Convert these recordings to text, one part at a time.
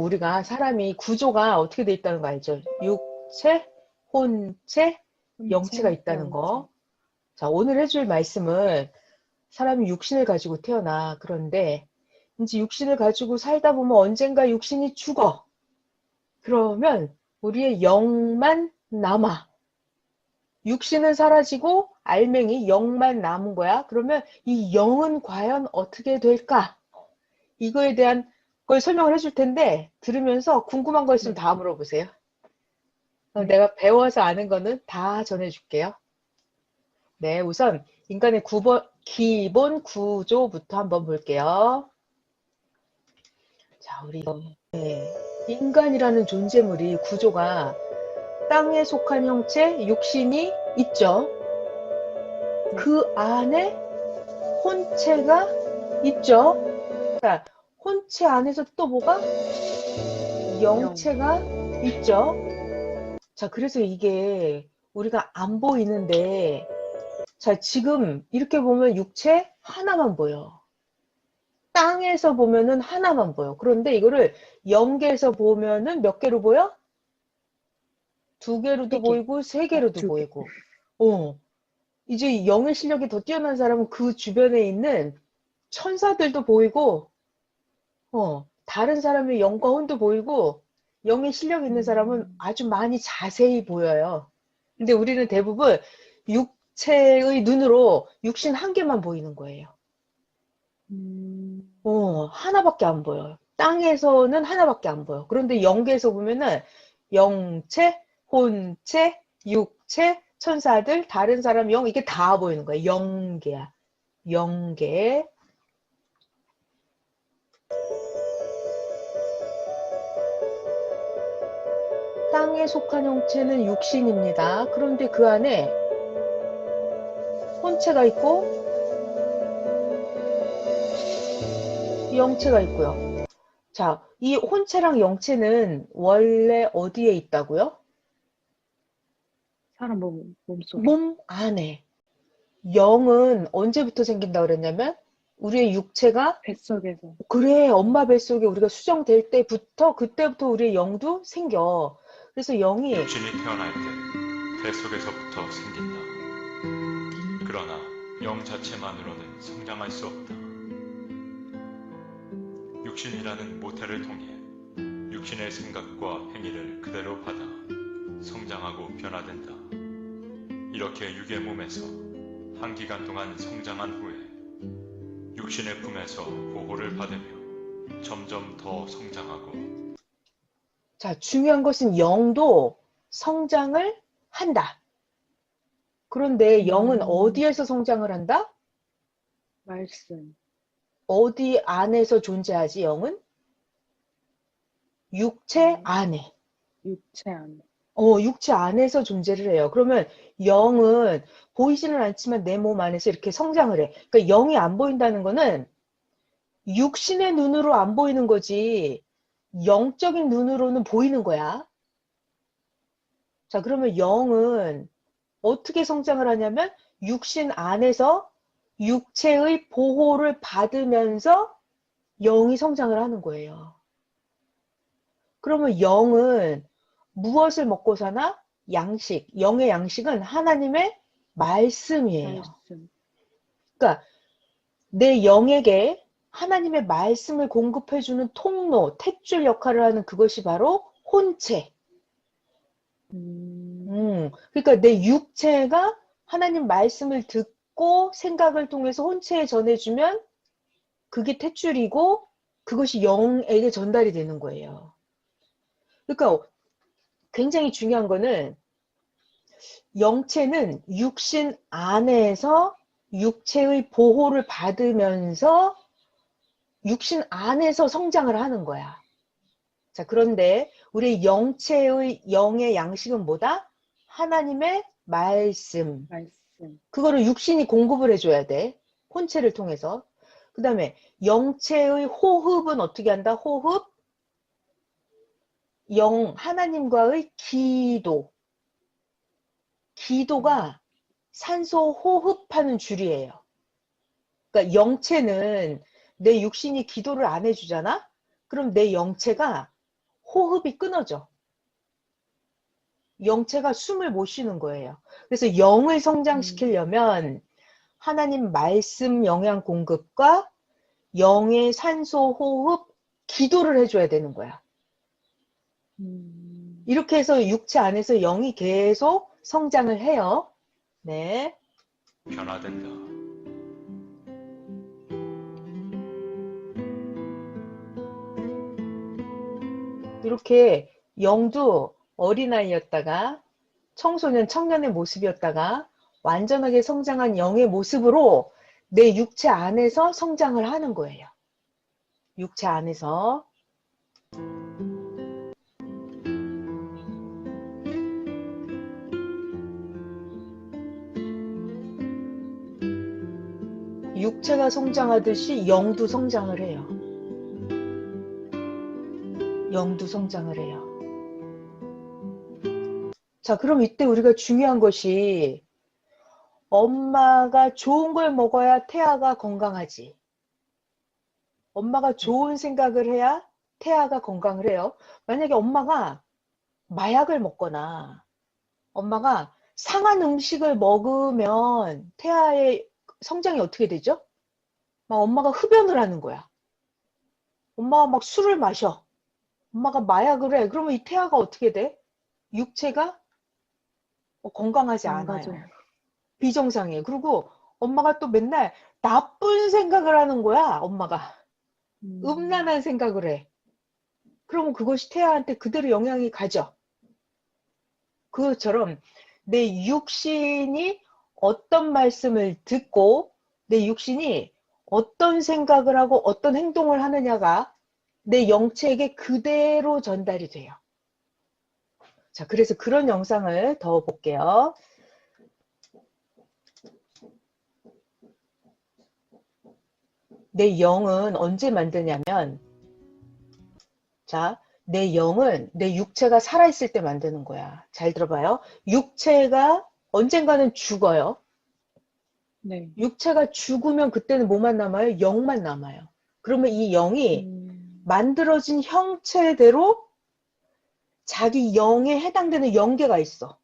우리가 사람이 구조가 어떻게 돼 있다는 거 알죠? 육체, 혼체, 영체가 있다는 거. 자, 오늘 해줄 말씀은 사람이 육신을 가지고 태어나. 그런데 이제 육신을 가지고 살다 보면 언젠가 육신이 죽어. 그러면 우리의 영만 남아. 육신은 사라지고 알맹이 영만 남은 거야. 그러면 이 영은 과연 어떻게 될까? 이거에 대한 걸 설명을 해줄 텐데 들으면서 궁금한 거 있으면 다 물어보세요. 내가 배워서 아는 거는 다 전해줄게요. 네, 우선 인간의 기본 구조부터 한번 볼게요. 자, 우리 인간이라는 존재물이 구조가 땅에 속한 형체, 육신이 있죠. 그 안에 혼체가 있죠. 자, 혼체 안에서 또 뭐가? 영체가 있죠. 자, 그래서 이게 우리가 안 보이는데, 자, 지금 이렇게 보면 육체 하나만 보여. 땅에서 보면은 하나만 보여. 그런데 이거를 영계에서 보면은 몇 개로 보여? 2개로도 보이고 3개로도 보이고. 이제 영의 실력이 더 뛰어난 사람은 그 주변에 있는 천사들도 보이고, 다른 사람의 영과 혼도 보이고, 영의 실력 있는 사람은 아주 많이 자세히 보여요. 근데 우리는 대부분 육체의 눈으로 육신 한 개만 보이는 거예요. 하나밖에 안 보여요. 땅에서는 하나밖에 안 보여. 그런데 영계에서 보면은 영체, 혼체, 육체, 천사들, 다른 사람 영, 이게 다 보이는 거야. 영계야. 영계. 땅에 속한 형체는 육신입니다. 그런데 그 안에 혼체가 있고 영체가 있고요. 자, 이 혼체랑 영체는 원래 어디에 있다고요? 사람 몸속에. 몸 안에. 영은 언제부터 생긴다고 그랬냐면 우리의 육체가 뱃속에서. 그래, 엄마 뱃속에 우리가 수정될 때부터 그때부터 우리의 영도 생겨. 그래서 영이 육신이 태어날 때 뱃속에서부터 생긴다. 그러나 영 자체만으로는 성장할 수 없다. 육신이라는 모태를 통해 육신의 생각과 행위를 그대로 받아 성장하고 변화된다. 이렇게 육의 몸에서 한 기간 동안 성장한 후에 육신의 품에서 보호를 받으며 점점 더 성장하고. 자, 중요한 것은 영도 성장을 한다. 그런데 영은 어디에서 성장을 한다? 말씀. 어디 안에서 존재하지, 영은? 육체 안에. 육체 안에. 육체 안에서 존재를 해요. 그러면 영은 보이지는 않지만 내 몸 안에서 이렇게 성장을 해. 그러니까 영이 안 보인다는 거는 육신의 눈으로 안 보이는 거지 영적인 눈으로는 보이는 거야. 자, 그러면 영은 어떻게 성장을 하냐면 육신 안에서 육체의 보호를 받으면서 영이 성장을 하는 거예요. 그러면 영은 무엇을 먹고 사나? 양식. 영의 양식은 하나님의 말씀이에요. 말씀. 그러니까 내 영에게 하나님의 말씀을 공급해주는 통로, 탯줄 역할을 하는 그것이 바로 혼체. 그러니까 내 육체가 하나님 말씀을 듣고 생각을 통해서 혼체에 전해주면 그게 탯줄이고 그것이 영에게 전달이 되는 거예요. 그러니까 굉장히 중요한 거는 영체는 육신 안에서 육체의 보호를 받으면서 육신 안에서 성장을 하는 거야. 자, 그런데 우리 영체의 영의 양식은 뭐다? 하나님의 말씀. 그거를 육신이 공급을 해줘야 돼. 혼체를 통해서. 그 다음에 영체의 호흡은 어떻게 한다? 호흡. 하나님과의 기도. 기도가 산소 호흡하는 줄이에요. 그러니까 영체는 내 육신이 기도를 안 해주잖아? 그럼 내 영체가 호흡이 끊어져. 영체가 숨을 못 쉬는 거예요. 그래서 영을 성장시키려면 하나님 말씀 영양 공급과 영의 산소 호흡, 기도를 해줘야 되는 거야. 이렇게 해서 육체 안에서 영이 계속 성장을 해요. 네. 변화된다. 이렇게 영도 어린아이였다가 청소년, 청년의 모습이었다가 완전하게 성장한 영의 모습으로 내 육체 안에서 성장을 하는 거예요. 육체 안에서. 육체가 성장하듯이 영도 성장을 해요. 영도 성장을 해요. 자, 그럼 이때 우리가 중요한 것이 엄마가 좋은 걸 먹어야 태아가 건강하지. 엄마가 좋은 생각을 해야 태아가 건강을 해요. 만약에 엄마가 마약을 먹거나 엄마가 상한 음식을 먹으면 태아의 성장이 어떻게 되죠? 막 엄마가 흡연을 하는 거야. 엄마가 막 술을 마셔. 엄마가 마약을 해. 그러면 이 태아가 어떻게 돼? 육체가 건강하지 않아요. 망가져요. 비정상이에요. 그리고 엄마가 또 맨날 나쁜 생각을 하는 거야. 엄마가. 음란한 생각을 해. 그러면 그것이 태아한테 그대로 영향이 가죠. 그것처럼 내 육신이 어떤 말씀을 듣고 내 육신이 어떤 생각을 하고 어떤 행동을 하느냐가 내 영체에게 그대로 전달이 돼요. 자, 그래서 그런 영상을 더 볼게요. 내 영은 언제 만드냐면, 자, 내 영은 내 육체가 살아있을 때 만드는 거야. 잘 들어봐요. 육체가 언젠가는 죽어요. 네. 육체가 죽으면 그때는 뭐만 남아요? 영만 남아요. 그러면 이 영이 만들어진 형체대로 자기 영에 해당되는 영계가 있어.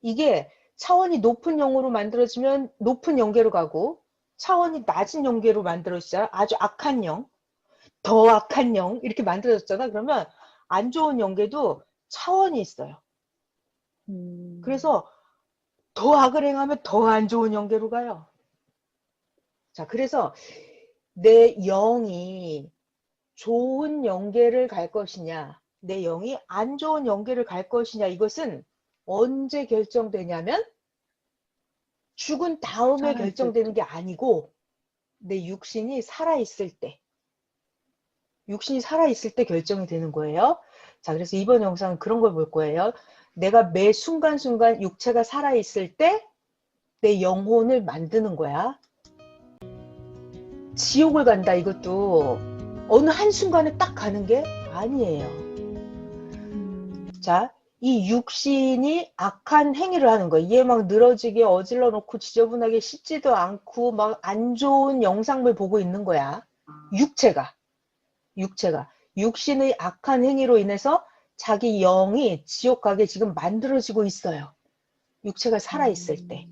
이게 차원이 높은 영으로 만들어지면 높은 영계로 가고 차원이 낮은 영계로 만들어지잖아. 아주 악한 영, 더 악한 영 이렇게 만들어졌잖아. 그러면 안 좋은 영계도 차원이 있어요. 그래서 더 악을 행하면 더 안 좋은 영계로 가요. 자, 그래서 내 영이 좋은 영계를 갈 것이냐, 내 영이 안 좋은 영계를 갈 것이냐, 이것은 언제 결정되냐면 죽은 다음에 살아있을 결정되는 때. 게 아니고 내 육신이 살아있을 때, 육신이 살아있을 때 결정이 되는 거예요. 자, 그래서 이번 영상은 그런 걸 볼 거예요. 내가 매 순간순간 육체가 살아있을 때 내 영혼을 만드는 거야. 지옥을 간다, 이것도 어느 한순간에 딱 가는 게 아니에요. 자, 이 육신이 악한 행위를 하는 거예요. 얘 막 늘어지게 어질러 놓고 지저분하게 씻지도 않고 막 안 좋은 영상물 보고 있는 거야. 육체가 육신의 악한 행위로 인해서 자기 영이 지옥 가게 지금 만들어지고 있어요. 육체가 살아있을 때.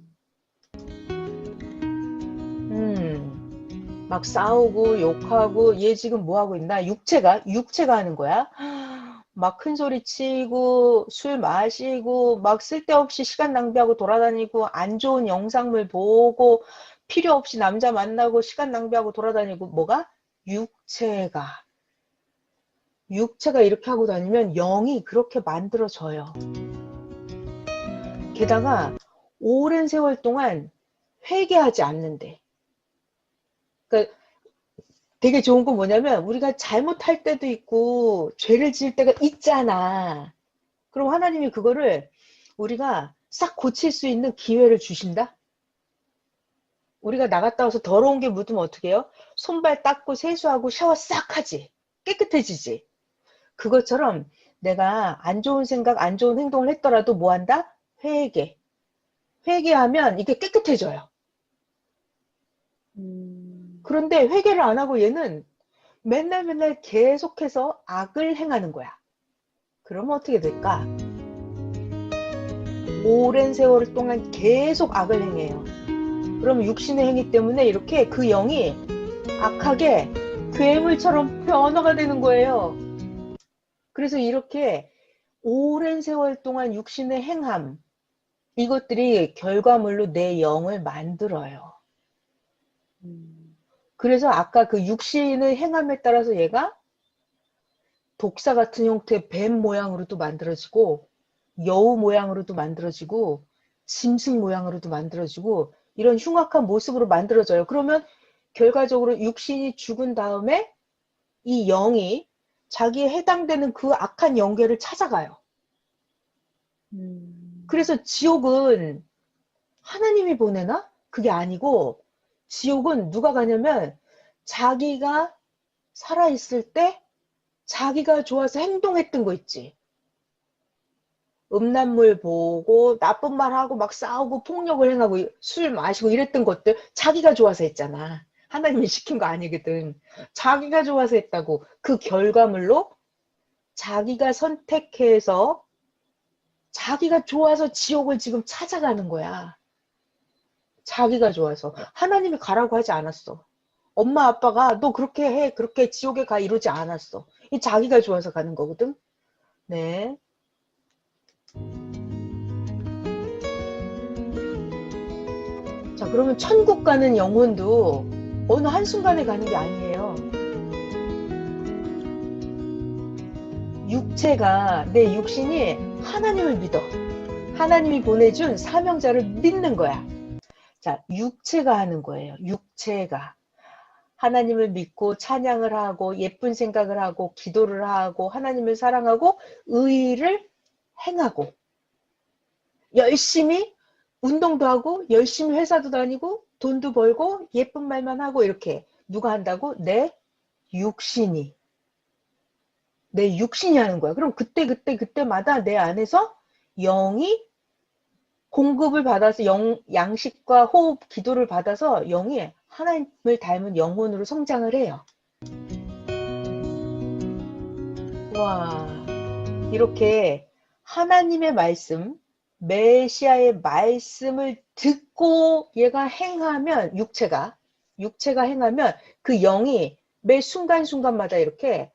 막 싸우고 욕하고 얘 지금 뭐 하고 있나? 육체가 하는 거야. 막 큰 소리 치고 술 마시고 막 쓸데없이 시간 낭비하고 돌아다니고 안 좋은 영상물 보고 필요 없이 남자 만나고 시간 낭비하고 돌아다니고 뭐가? 육체가 이렇게 하고 다니면 영이 그렇게 만들어져요. 게다가 오랜 세월 동안 회개하지 않는데. 그러니까 되게 좋은 건 뭐냐면 우리가 잘못할 때도 있고 죄를 지을 때가 있잖아. 그럼 하나님이 그거를 우리가 싹 고칠 수 있는 기회를 주신다? 우리가 나갔다 와서 더러운 게 묻으면 어떻게 해요? 손발 닦고 세수하고 샤워 싹 하지. 깨끗해지지. 그것처럼 내가 안 좋은 생각, 안 좋은 행동을 했더라도 뭐 한다? 회개하면 이게 깨끗해져요. 그런데 회개를 안 하고 얘는 맨날 맨날 계속해서 악을 행하는 거야. 그러면 어떻게 될까? 오랜 세월 동안 계속 악을 행해요. 그러면 육신의 행위 때문에 이렇게 그 영이 악하게 괴물처럼 변화가 되는 거예요. 그래서 이렇게 오랜 세월 동안 육신의 행함, 이것들이 결과물로 내 영을 만들어요. 그래서 아까 그 육신의 행함에 따라서 얘가 독사 같은 형태의 뱀 모양으로도 만들어지고 여우 모양으로도 만들어지고 짐승 모양으로도 만들어지고 이런 흉악한 모습으로 만들어져요. 그러면 결과적으로 육신이 죽은 다음에 이 영이 자기에 해당되는 그 악한 영계를 찾아가요. 그래서 지옥은 하나님이 보내나? 그게 아니고 지옥은 누가 가냐면 자기가 살아있을 때 자기가 좋아서 행동했던 거 있지. 음란물 보고 나쁜 말 하고 막 싸우고 폭력을 행하고 술 마시고 이랬던 것들 자기가 좋아서 했잖아. 하나님이 시킨 거 아니거든. 자기가 좋아서 했다고. 그 결과물로 자기가 선택해서 자기가 좋아서 지옥을 지금 찾아가는 거야. 자기가 좋아서. 하나님이 가라고 하지 않았어. 엄마 아빠가 너 그렇게 해 그렇게 지옥에 가 이러지 않았어. 이 자기가 좋아서 가는 거거든. 네. 자, 그러면 천국 가는 영혼도 어느 한순간에 가는 게 아니에요. 육체가, 내 육신이 하나님을 믿어. 하나님이 보내준 사명자를 믿는 거야. 자, 육체가 하는 거예요. 육체가. 하나님을 믿고 찬양을 하고 예쁜 생각을 하고 기도를 하고 하나님을 사랑하고 의를 행하고 열심히 운동도 하고 열심히 회사도 다니고 돈도 벌고 예쁜 말만 하고 이렇게 누가 한다고? 내 육신이 하는 거야. 그럼 그때마다 내 안에서 영이 공급을 받아서 양식과 호흡, 기도를 받아서 영이 하나님을 닮은 영혼으로 성장을 해요. 와, 이렇게 하나님의 말씀, 메시아의 말씀을 듣고 얘가 행하면 육체가 행하면 그 영이 매 순간순간마다 이렇게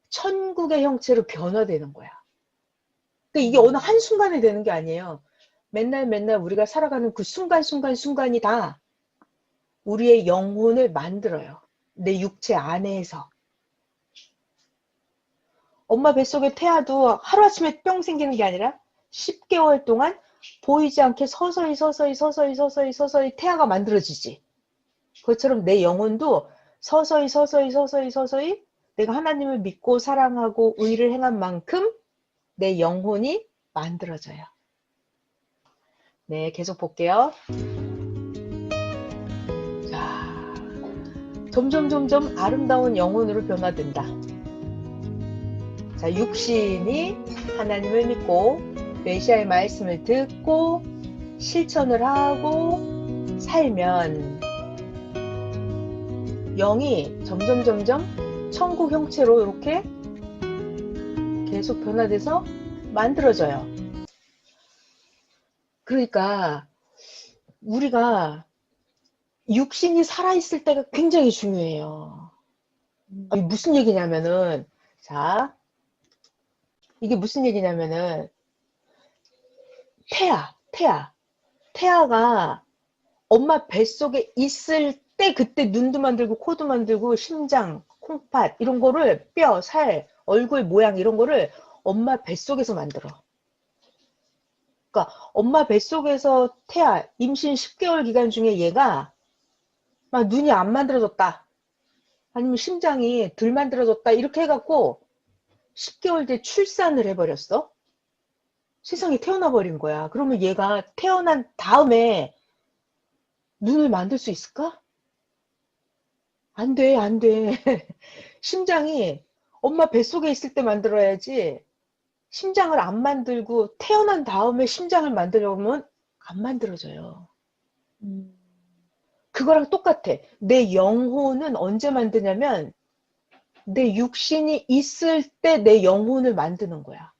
천국의 형체로 변화되는 거야. 근데 이게 어느 한순간에 되는 게 아니에요. 맨날 우리가 살아가는 그 순간이 다 우리의 영혼을 만들어요. 내 육체 안에서. 엄마 뱃속에 태아도 하루아침에 뿅 생기는 게 아니라 10개월 동안 보이지 않게 서서히 태아가 만들어지지. 그것처럼 내 영혼도 서서히 내가 하나님을 믿고 사랑하고 의를 행한 만큼 내 영혼이 만들어져요. 네, 계속 볼게요. 자, 점점 아름다운 영혼으로 변화된다. 자, 육신이 하나님을 믿고 메시아의 말씀을 듣고 실천을 하고 살면 영이 점점 천국 형체로 이렇게 계속 변화돼서 만들어져요. 그러니까 우리가 육신이 살아있을 때가 굉장히 중요해요. 아니, 무슨 얘기냐면은, 자, 이게 무슨 얘기냐면은, 태아가 엄마 뱃속에 있을 때 그때 눈도 만들고 코도 만들고 심장, 콩팥 이런 거를 뼈, 살, 얼굴 모양 이런 거를 엄마 뱃속에서 만들어. 그러니까 엄마 뱃속에서 임신 10개월 기간 중에 얘가 막 눈이 안 만들어졌다. 아니면 심장이 덜 만들어졌다. 이렇게 해갖고 10개월 뒤에 출산을 해버렸어. 세상에 태어나 버린 거야. 그러면 얘가 태어난 다음에 눈을 만들 수 있을까? 안 돼. 심장이 엄마 뱃속에 있을 때 만들어야지 심장을 안 만들고 태어난 다음에 심장을 만들려면 안 만들어져요. 그거랑 똑같아. 내 영혼은 언제 만드냐면 내 육신이 있을 때 내 영혼을 만드는 거야.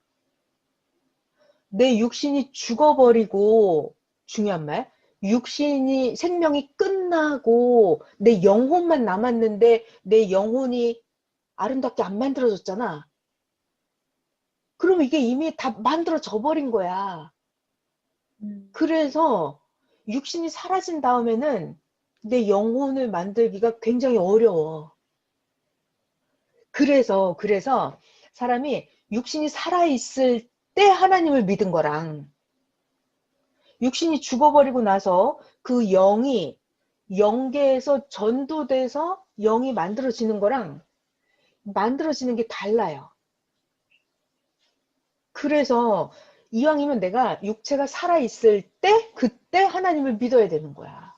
내 육신이 죽어버리고, 중요한 말, 육신이 생명이 끝나고 내 영혼만 남았는데 내 영혼이 아름답게 안 만들어졌잖아. 그러면 이게 이미 다 만들어져 버린 거야. 그래서 육신이 사라진 다음에는 내 영혼을 만들기가 굉장히 어려워. 그래서 사람이 육신이 살아있을 때 하나님을 믿은 거랑 육신이 죽어버리고 나서 그 영이 영계에서 전도돼서 영이 만들어지는 거랑 만들어지는 게 달라요. 그래서 이왕이면 내가 육체가 살아있을 때 그때 하나님을 믿어야 되는 거야.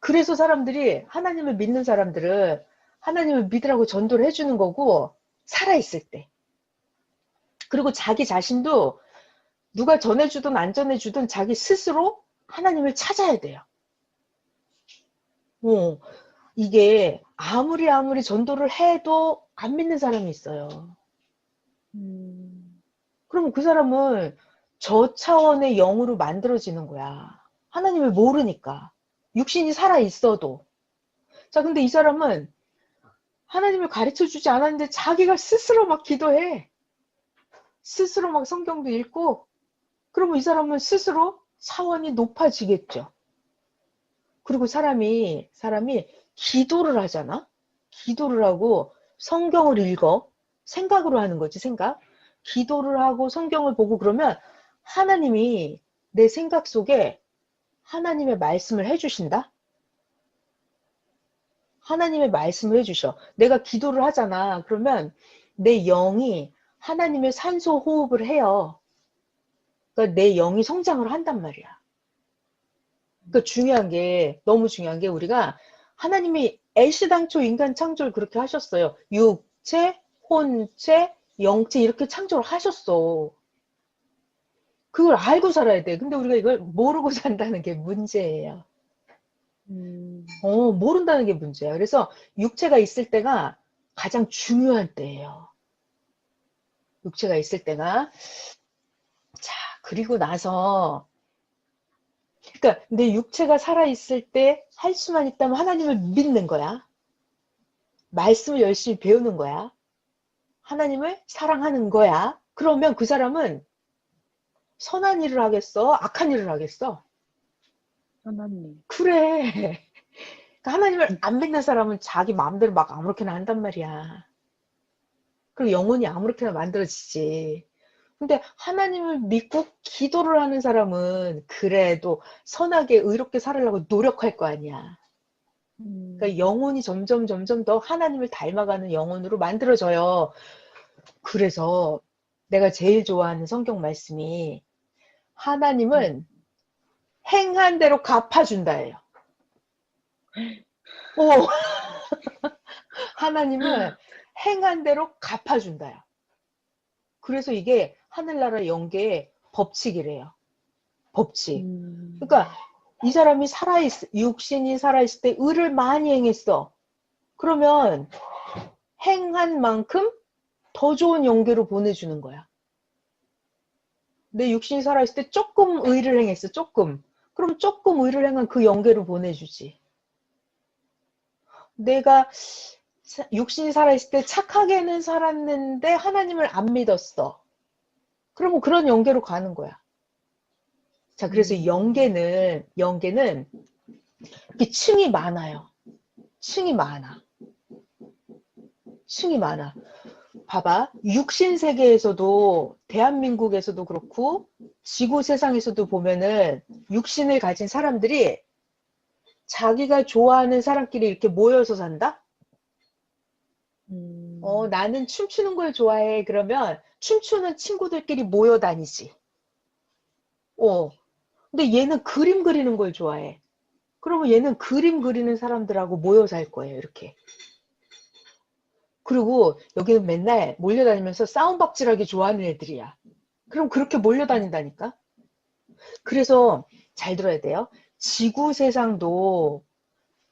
그래서 사람들이 하나님을 믿는 사람들은 하나님을 믿으라고 전도를 해주는 거고 살아있을 때. 그리고 자기 자신도 누가 전해주든 안 전해주든 자기 스스로 하나님을 찾아야 돼요. 이게 아무리 전도를 해도 안 믿는 사람이 있어요. 그러면 그 사람은 저 차원의 영으로 만들어지는 거야. 하나님을 모르니까. 육신이 살아있어도. 자, 근데 이 사람은 하나님을 가르쳐 주지 않았는데 자기가 스스로 막 기도해. 스스로 막 성경도 읽고, 그러면 이 사람은 스스로 차원이 높아지겠죠. 그리고 사람이 기도를 하잖아? 기도를 하고 성경을 읽어. 생각으로 하는 거지, 생각. 기도를 하고 성경을 보고 그러면 하나님이 내 생각 속에 하나님의 말씀을 해주신다? 하나님의 말씀을 해주셔. 내가 기도를 하잖아. 그러면 내 영이 하나님의 산소 호흡을 해요. 그러니까 내 영이 성장을 한단 말이야. 그러니까 너무 중요한 게 우리가 하나님이 애시당초 인간 창조를 그렇게 하셨어요. 육체, 혼체, 영체 이렇게 창조를 하셨어. 그걸 알고 살아야 돼. 근데 우리가 이걸 모르고 산다는 게 문제예요. 모른다는 게 문제야. 그래서 육체가 있을 때가 가장 중요한 때예요. 육체가 있을 때가. 자, 그리고 나서 그러니까 내 육체가 살아있을 때 할 수만 있다면 하나님을 믿는 거야. 말씀을 열심히 배우는 거야. 하나님을 사랑하는 거야. 그러면 그 사람은 선한 일을 하겠어? 악한 일을 하겠어? 하나님. 그래. 그러니까 하나님을 안 믿는 사람은 자기 마음대로 막 아무렇게나 한단 말이야. 그리고 영혼이 아무렇게나 만들어지지. 근데 하나님을 믿고 기도를 하는 사람은 그래도 선하게 의롭게 살으려고 노력할 거 아니야. 그러니까 영혼이 점점 더 하나님을 닮아가는 영혼으로 만들어져요. 그래서 내가 제일 좋아하는 성경 말씀이 하나님은 행한 대로 갚아준다예요. 하나님은 행한 대로 갚아준다요. 그래서 이게 하늘나라 영계의 법칙이래요. 법칙. 그러니까 이 사람이 육신이 살아있을 때 의를 많이 행했어. 그러면 행한 만큼 더 좋은 영계로 보내주는 거야. 내 육신이 살아있을 때 조금 의를 행했어. 조금. 그럼 조금 의를 행한 그 영계로 보내주지. 내가 육신이 살아있을 때 착하게는 살았는데 하나님을 안 믿었어. 그러면 그런 영계로 가는 거야. 자, 그래서 영계는 이렇게 층이 많아요. 층이 많아. 봐봐. 육신 세계에서도 대한민국에서도 그렇고 지구 세상에서도 보면은 육신을 가진 사람들이 자기가 좋아하는 사람끼리 이렇게 모여서 산다? 나는 춤추는 걸 좋아해. 그러면 춤추는 친구들끼리 모여 다니지. 근데 얘는 그림 그리는 걸 좋아해. 그러면 얘는 그림 그리는 사람들하고 모여 살 거예요. 이렇게. 그리고 여기는 맨날 몰려다니면서 싸움박질하기 좋아하는 애들이야. 그럼 그렇게 몰려다닌다니까? 그래서 잘 들어야 돼요. 지구 세상도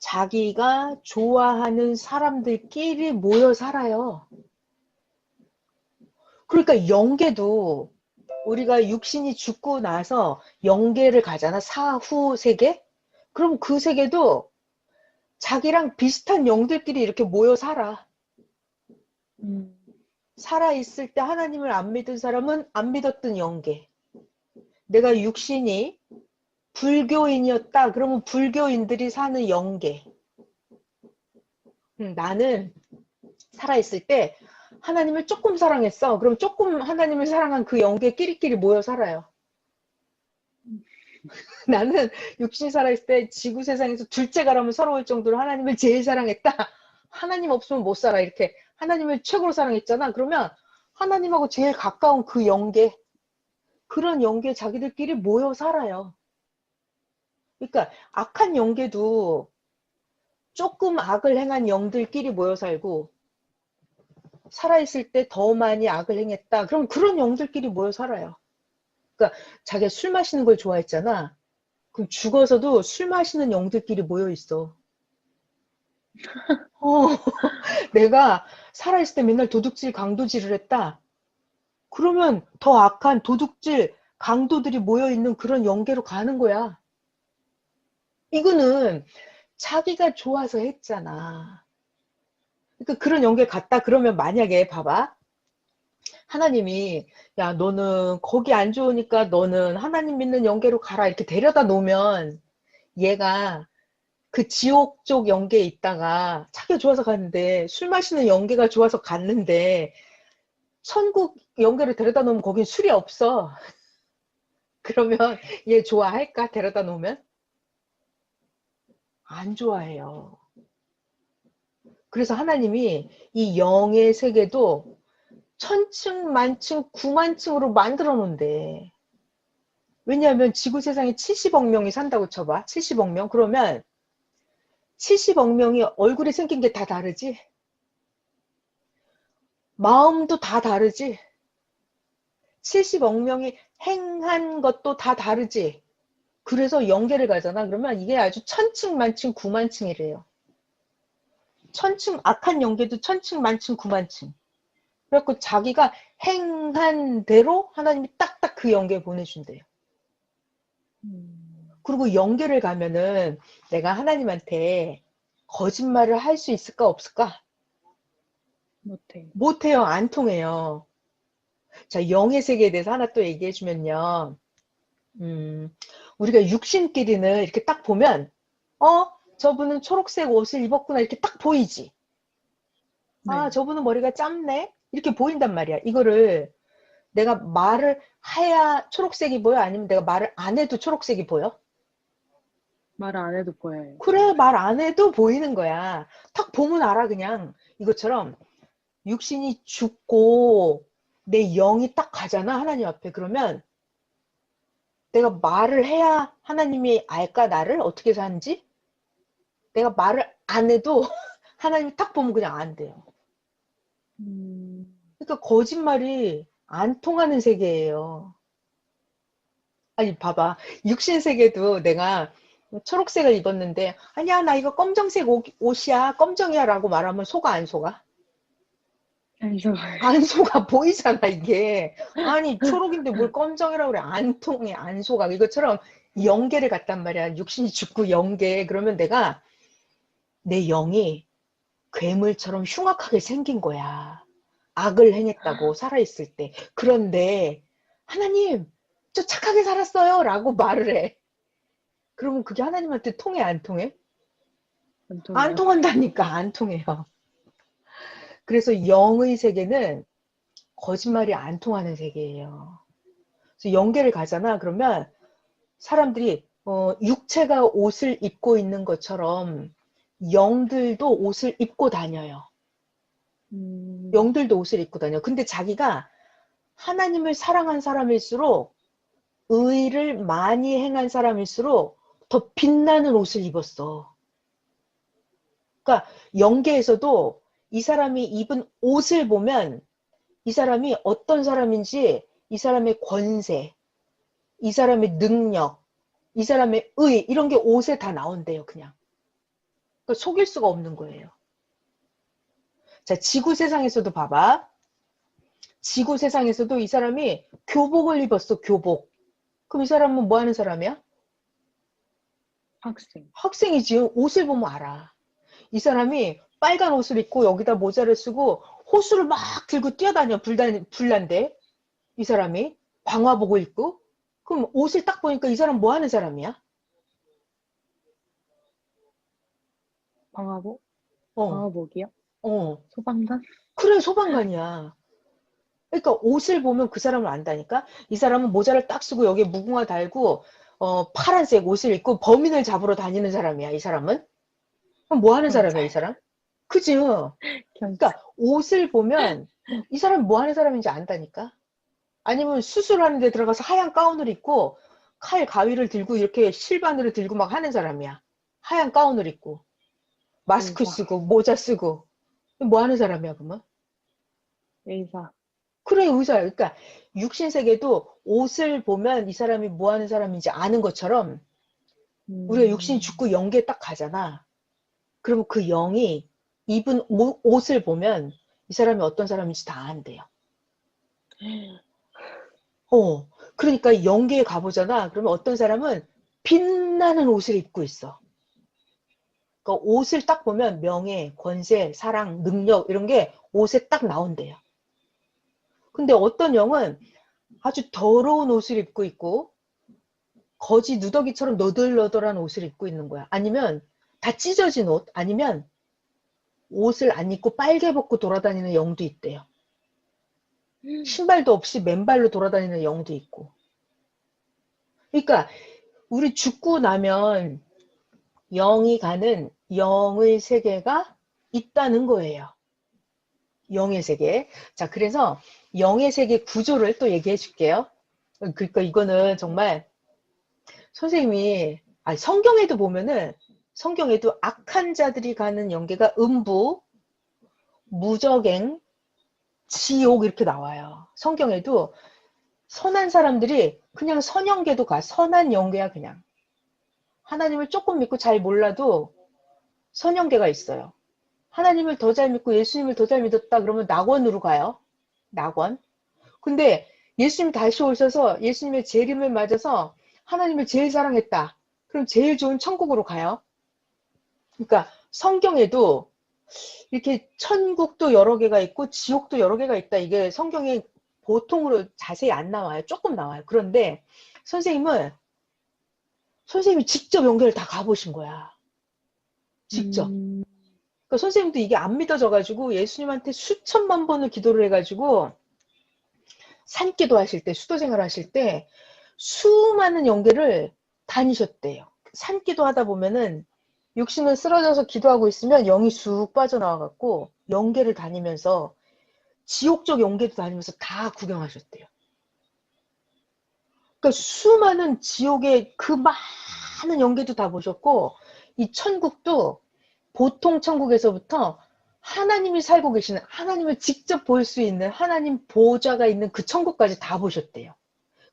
자기가 좋아하는 사람들끼리 모여 살아요. 그러니까 영계도 우리가 육신이 죽고 나서 영계를 가잖아. 사후 세계? 그럼 그 세계도 자기랑 비슷한 영들끼리 이렇게 모여 살아. 살아있을 때 하나님을 안 믿은 사람은 안 믿었던 영계. 내가 육신이 불교인이었다. 그러면 불교인들이 사는 영계. 나는 살아있을 때 하나님을 조금 사랑했어. 그럼 조금 하나님을 사랑한 그 영계 끼리끼리 모여 살아요. 나는 육신 살아있을 때 지구 세상에서 둘째가라면 서러울 정도로 하나님을 제일 사랑했다. 하나님 없으면 못 살아. 이렇게 하나님을 최고로 사랑했잖아. 그러면 하나님하고 제일 가까운 그 영계, 그런 영계 자기들끼리 모여 살아요. 그러니까 악한 영계도 조금 악을 행한 영들끼리 모여 살고, 살아있을 때 더 많이 악을 행했다. 그럼 그런 영들끼리 모여 살아요. 그러니까 자기가 술 마시는 걸 좋아했잖아. 그럼 죽어서도 술 마시는 영들끼리 모여 있어. 내가 살아있을 때 맨날 도둑질, 강도질을 했다. 그러면 더 악한 도둑질, 강도들이 모여 있는 그런 영계로 가는 거야. 이거는 자기가 좋아서 했잖아. 그러니까 그런 영계 갔다 그러면 만약에 봐봐. 하나님이 야 너는 거기 안 좋으니까 너는 하나님 믿는 영계로 가라 이렇게 데려다 놓으면 얘가 그 지옥 쪽 영계에 있다가 자기가 좋아서 갔는데 술 마시는 영계가 좋아서 갔는데 천국 영계를 데려다 놓으면 거긴 술이 없어. 그러면 얘 좋아할까? 데려다 놓으면? 안 좋아해요. 그래서 하나님이 이 영의 세계도 천층, 만층, 구만층으로 만들어 놓은대. 왜냐하면 지구 세상에 70억 명이 산다고 쳐봐. 70억 명. 그러면 70억 명이 얼굴이 생긴 게 다 다르지? 마음도 다 다르지? 70억 명이 행한 것도 다 다르지? 그래서 영계를 가잖아. 그러면 이게 아주 천층, 만층, 구만층이래요. 천층, 악한 영계도 천층, 만층, 구만층. 그래갖고 자기가 행한 대로 하나님이 딱딱 그 영계에 보내준대요. 그리고 영계를 가면은 내가 하나님한테 거짓말을 할 수 있을까 없을까? 못해. 못해요. 안 통해요. 자, 영의 세계에 대해서 하나 또 얘기해주면요. 우리가 육신끼리는 이렇게 딱 보면 저분은 초록색 옷을 입었구나 이렇게 딱 보이지. 아, 네. 저분은 머리가 짧네 이렇게 보인단 말이야. 이거를 내가 말을 해야 초록색이 보여? 아니면 내가 말을 안 해도 초록색이 보여? 말 안 해도 보여요. 그래, 말 안 해도 보이는 거야. 딱 보면 알아, 그냥. 이것처럼 육신이 죽고 내 영이 딱 가잖아, 하나님 앞에. 그러면 내가 말을 해야 하나님이 알까, 나를? 어떻게 사는지? 내가 말을 안 해도 하나님이 딱 보면 그냥 안 돼요. 그러니까 거짓말이 안 통하는 세계예요. 아니, 봐봐. 육신 세계도 내가 초록색을 입었는데, 아니야, 나 이거 검정색 옷이야, 검정이야 라고 말하면 속아, 안 속아? 그래서 안 속아, 보이잖아, 이게. 아니, 초록인데 뭘 검정이라고 그래. 안 통해, 안 속아. 이것처럼 영계를 갔단 말이야. 육신이 죽고 영계. 그러면 내가 내 영이 괴물처럼 흉악하게 생긴 거야. 악을 행했다고, 살아있을 때. 그런데, 하나님, 저 착하게 살았어요. 라고 말을 해. 그러면 그게 하나님한테 통해, 안 통해? 안 안 통해요. 통한다니까, 안 통해요. 그래서 영의 세계는 거짓말이 안 통하는 세계예요. 그래서 영계를 가잖아. 그러면 사람들이 육체가 옷을 입고 있는 것처럼 영들도 옷을 입고 다녀요. 영들도 옷을 입고 다녀. 근데 자기가 하나님을 사랑한 사람일수록 의를 많이 행한 사람일수록 더 빛나는 옷을 입었어. 그러니까 영계에서도 이 사람이 입은 옷을 보면 이 사람이 어떤 사람인지, 이 사람의 권세, 이 사람의 능력, 이 사람의 의, 이런 게 옷에 다 나온대요, 그냥. 그러니까 속일 수가 없는 거예요. 자, 지구 세상에서도 봐봐. 지구 세상에서도 이 사람이 교복을 입었어, 교복. 그럼 이 사람은 뭐 하는 사람이야? 학생. 학생이지. 옷을 보면 알아. 이 사람이 빨간 옷을 입고 여기다 모자를 쓰고 호수를 막 들고 뛰어다녀. 불난데. 이 사람이 방화복을 입고. 그럼 옷을 딱 보니까 이 사람 뭐 하는 사람이야? 방화복? 어, 방화복이요? 어. 소방관? 그래, 소방관이야. 그러니까 옷을 보면 그 사람을 안다니까? 이 사람은 모자를 딱 쓰고 여기에 무궁화 달고 파란색 옷을 입고 범인을 잡으러 다니는 사람이야, 이 사람은. 그럼 뭐 하는 사람이야, 이 경찰. 사람? 그지? 경찰. 그러니까 옷을 보면 이 사람이 뭐 하는 사람인지 안다니까? 아니면 수술하는 데 들어가서 하얀 가운을 입고 칼 가위를 들고 이렇게 실바늘을 들고 막 하는 사람이야. 하얀 가운을 입고 마스크 의사. 쓰고 모자 쓰고 뭐 하는 사람이야, 그러면? 의사. 그래, 의사야. 그러니까 육신 세계도 옷을 보면 이 사람이 뭐 하는 사람인지 아는 것처럼 우리가 육신이 죽고 영계에 딱 가잖아. 그러면 그 영이 입은 옷을 보면 이 사람이 어떤 사람인지 다 안대요. 그러니까 영계에 가보잖아. 그러면 어떤 사람은 빛나는 옷을 입고 있어. 그러니까 옷을 딱 보면 명예, 권세, 사랑, 능력 이런 게 옷에 딱 나온대요. 근데 어떤 영은 아주 더러운 옷을 입고 있고 거지 누더기처럼 너덜너덜한 옷을 입고 있는 거야. 아니면 다 찢어진 옷, 아니면 옷을 안 입고 빨개 벗고 돌아다니는 영도 있대요. 신발도 없이 맨발로 돌아다니는 영도 있고. 그러니까 우리 죽고 나면 영이 가는 영의 세계가 있다는 거예요. 영의 세계. 자, 그래서 영의 세계 구조를 또 얘기해 줄게요. 그러니까 이거는 정말 선생님이 성경에도 보면은 성경에도 악한 자들이 가는 영계가 음부, 무저갱, 지옥 이렇게 나와요. 성경에도 선한 사람들이 그냥 선영계도 가. 선한 영계야 그냥. 하나님을 조금 믿고 잘 몰라도 선영계가 있어요. 하나님을 더 잘 믿고 예수님을 더 잘 믿었다 그러면 낙원으로 가요. 낙원. 근데 예수님 다시 오셔서 예수님의 재림을 맞아서 하나님을 제일 사랑했다. 그럼 제일 좋은 천국으로 가요. 그러니까 성경에도 이렇게 천국도 여러 개가 있고 지옥도 여러 개가 있다. 이게 성경에 보통으로 자세히 안 나와요. 조금 나와요. 그런데 선생님이 직접 연결을 다 가보신 거야. 직접. 그러니까 선생님도 이게 안 믿어져가지고 예수님한테 수천만 번을 기도를 해가지고 산기도 하실 때, 수도생활 하실 때 수많은 연계를 다니셨대요. 산기도 하다 보면은 육신은 쓰러져서 기도하고 있으면 영이 쑥 빠져나와갖고 연계를 다니면서 지옥적 연계도 다니면서 다 구경하셨대요. 그러니까 수많은 지옥의 그 많은 연계도 다 보셨고 이 천국도 보통 천국에서부터 하나님이 살고 계시는 하나님을 직접 볼 수 있는 하나님 보좌가 있는 그 천국까지 다 보셨대요.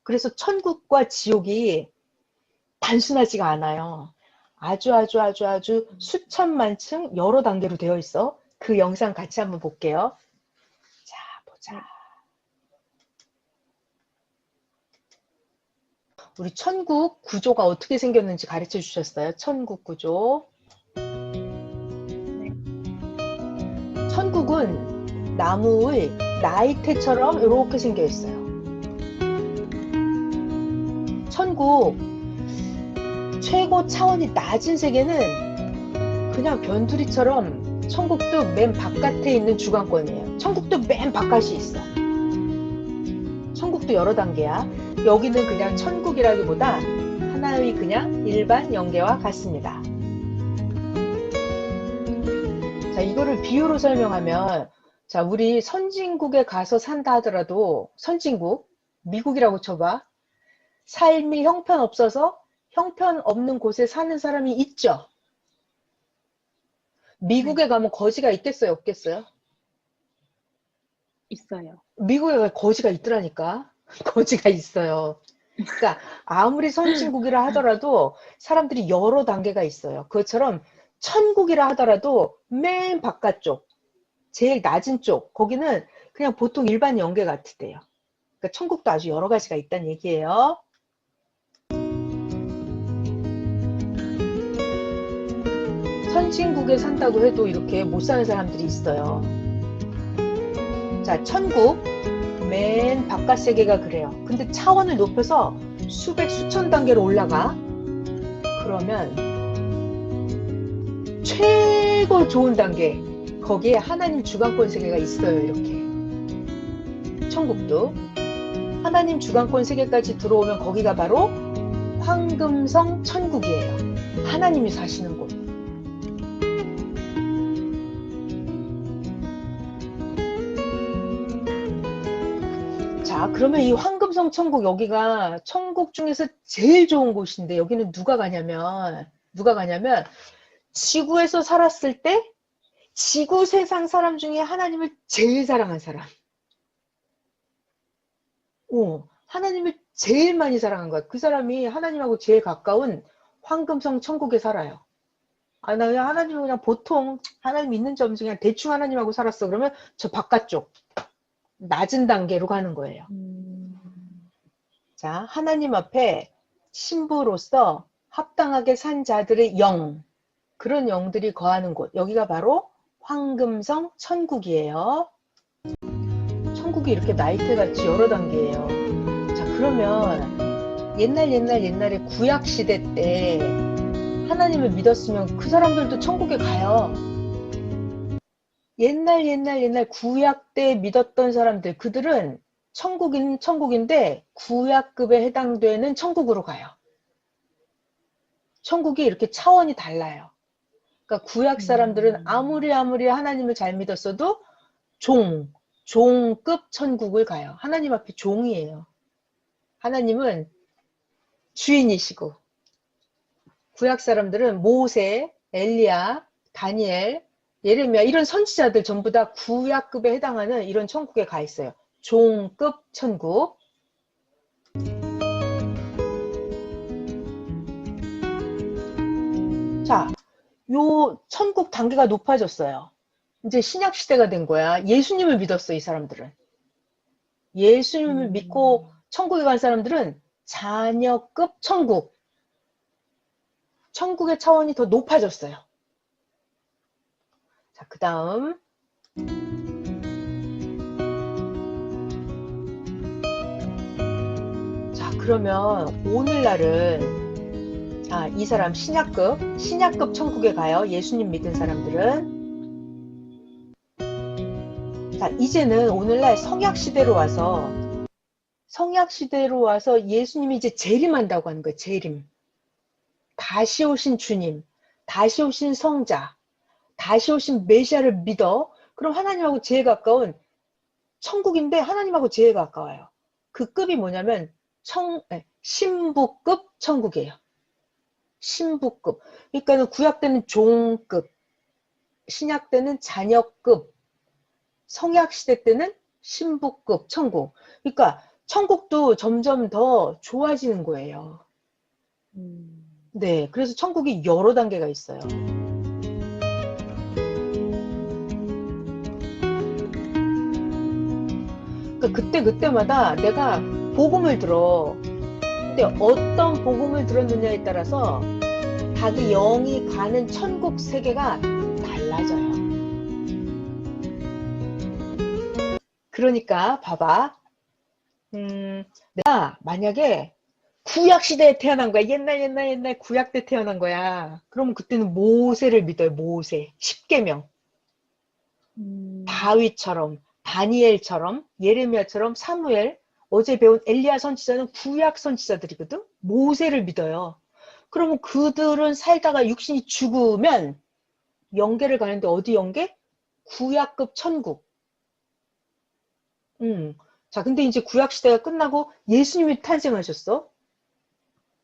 그래서 천국과 지옥이 단순하지가 않아요. 아주 수천만 층 여러 단계로 되어 있어. 그 영상 같이 한번 볼게요. 자, 보자. 우리 천국 구조가 어떻게 생겼는지 가르쳐 주셨어요. 천국 구조. 천국은 나무의 나이테처럼 이렇게 생겨 있어요. 천국 최고 차원이 낮은 세계는 그냥 변두리처럼 천국도 맨 바깥에 있는 주관권이에요. 천국도 맨 바깥이 있어. 천국도 여러 단계야. 여기는 그냥 천국이라기보다 하나의 그냥 일반 영계와 같습니다. 자, 이거를 비유로 설명하면, 자, 우리 선진국에 가서 산다 하더라도, 선진국, 미국이라고 쳐봐. 삶이 형편없어서 형편없는 곳에 사는 사람이 있죠? 미국에 가면 거지가 있겠어요, 없겠어요? 있어요. 미국에 가면 거지가 있더라니까. 거지가 있어요. 그러니까 아무리 선진국이라 하더라도 사람들이 여러 단계가 있어요. 그것처럼 천국이라 하더라도 맨 바깥쪽, 제일 낮은 쪽, 거기는 그냥 보통 일반 영계 같대요. 그러니까 천국도 아주 여러 가지가 있다는 얘기예요. 선진국에 산다고 해도 이렇게 못 사는 사람들이 있어요. 자, 천국 맨 바깥 세계가 그래요. 근데 차원을 높여서 수백 수천 단계로 올라가. 그러면 최고 좋은 단계, 거기에 하나님 주관권 세계가 있어요. 이렇게 천국도 하나님 주관권 세계까지 들어오면 거기가 바로 황금성 천국이에요. 하나님이 사시는 곳. 자, 그러면 이 황금성 천국, 여기가 천국 중에서 제일 좋은 곳인데, 여기는 누가 가냐면 지구에서 살았을 때 지구 세상 사람 중에 하나님을 제일 사랑한 사람. 하나님을 제일 많이 사랑한 거야. 그 사람이 하나님하고 제일 가까운 황금성 천국에 살아요. 아, 나 그냥 하나님은 그냥 보통 하나님 있는 점 중에 그냥 대충 하나님하고 살았어. 그러면 저 바깥쪽 낮은 단계로 가는 거예요. 자, 하나님 앞에 신부로서 합당하게 산 자들의 영, 그런 영들이 거하는 곳, 여기가 바로 황금성 천국이에요. 천국이 이렇게 나이테같이 여러 단계예요. 자, 그러면 옛날에 구약시대 때 하나님을 믿었으면 그 사람들도 천국에 가요. 옛날 구약 때 믿었던 사람들, 그들은 천국인데 구약급에 해당되는 천국으로 가요. 천국이 이렇게 차원이 달라요. 그러니까 구약 사람들은 아무리 하나님을 잘 믿었어도 종급 천국을 가요. 하나님 앞에 종이에요. 하나님은 주인이시고, 구약 사람들은 모세, 엘리야, 다니엘, 예레미야 이런 선지자들 전부 다 구약급에 해당하는 이런 천국에 가 있어요. 종급 천국. 자, 요 천국 단계가 높아졌어요. 이제 신약 시대가 된 거야. 예수님을 믿었어, 이 사람들은. 예수님을 믿고 천국에 간 사람들은 자녀급 천국. 천국의 차원이 더 높아졌어요. 자, 그 다음. 자, 그러면 오늘날은 이 사람 신약급 천국에 가요. 예수님 믿은 사람들은. 자, 이제는 오늘날 성약시대로 와서 예수님이 이제 재림한다고 하는 거예요. 재림. 다시 오신 주님, 다시 오신 성자, 다시 오신 메시아를 믿어. 그럼 하나님하고 제일 가까운 천국인데 하나님하고 제일 가까워요. 그 급이 뭐냐면 신부급 천국이에요. 신부급. 그러니까 구약 때는 종급, 신약 때는 자녀급, 성약 시대 때는 신부급 천국. 그러니까 천국도 점점 더 좋아지는 거예요. 네, 그래서 천국이 여러 단계가 있어요. 그러니까 그때마다 내가 복음을 들어. 근데 어떤 복음을 들었느냐에 따라서 자기 영이 가는 천국 세계가 달라져요. 그러니까 봐봐. 내가 만약에 구약 시대에 태어난 거야. 옛날 구약 때 태어난 거야. 그러면 그때는 모세를 믿어요. 모세. 십계명. 다윗처럼, 다니엘처럼, 예레미야처럼, 사무엘, 어제 배운 엘리야 선지자는 구약 선지자들이거든. 모세를 믿어요. 그러면 그들은 살다가 육신이 죽으면 영계를 가는데 어디 영계? 구약급 천국. 자, 근데 이제 구약 시대가 끝나고 예수님이 탄생하셨어.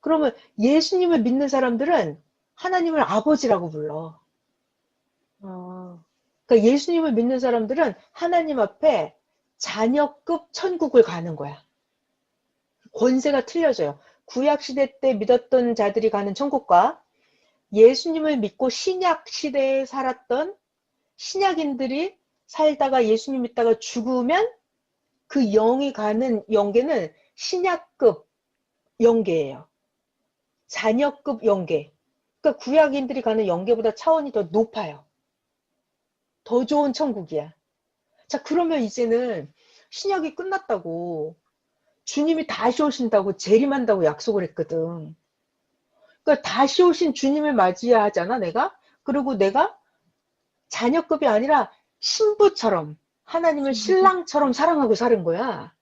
그러면 예수님을 믿는 사람들은 하나님을 아버지라고 불러. 그러니까 예수님을 믿는 사람들은 하나님 앞에 자녀급 천국을 가는 거야. 권세가 틀려져요. 구약 시대 때 믿었던 자들이 가는 천국과 예수님을 믿고 신약 시대에 살았던 신약인들이 살다가 예수님 믿다가 죽으면 그 영이 가는 영계는 신약급 영계예요. 자녀급 영계. 그러니까 구약인들이 가는 영계보다 차원이 더 높아요. 더 좋은 천국이야. 자, 그러면 이제는 신약이 끝났다고, 주님이 다시 오신다고 재림한다고 약속을 했거든. 그러니까 다시 오신 주님을 맞이해야 하잖아, 내가. 그리고 내가 자녀급이 아니라 신부처럼, 하나님을 신랑처럼 사랑하고 사는 거야.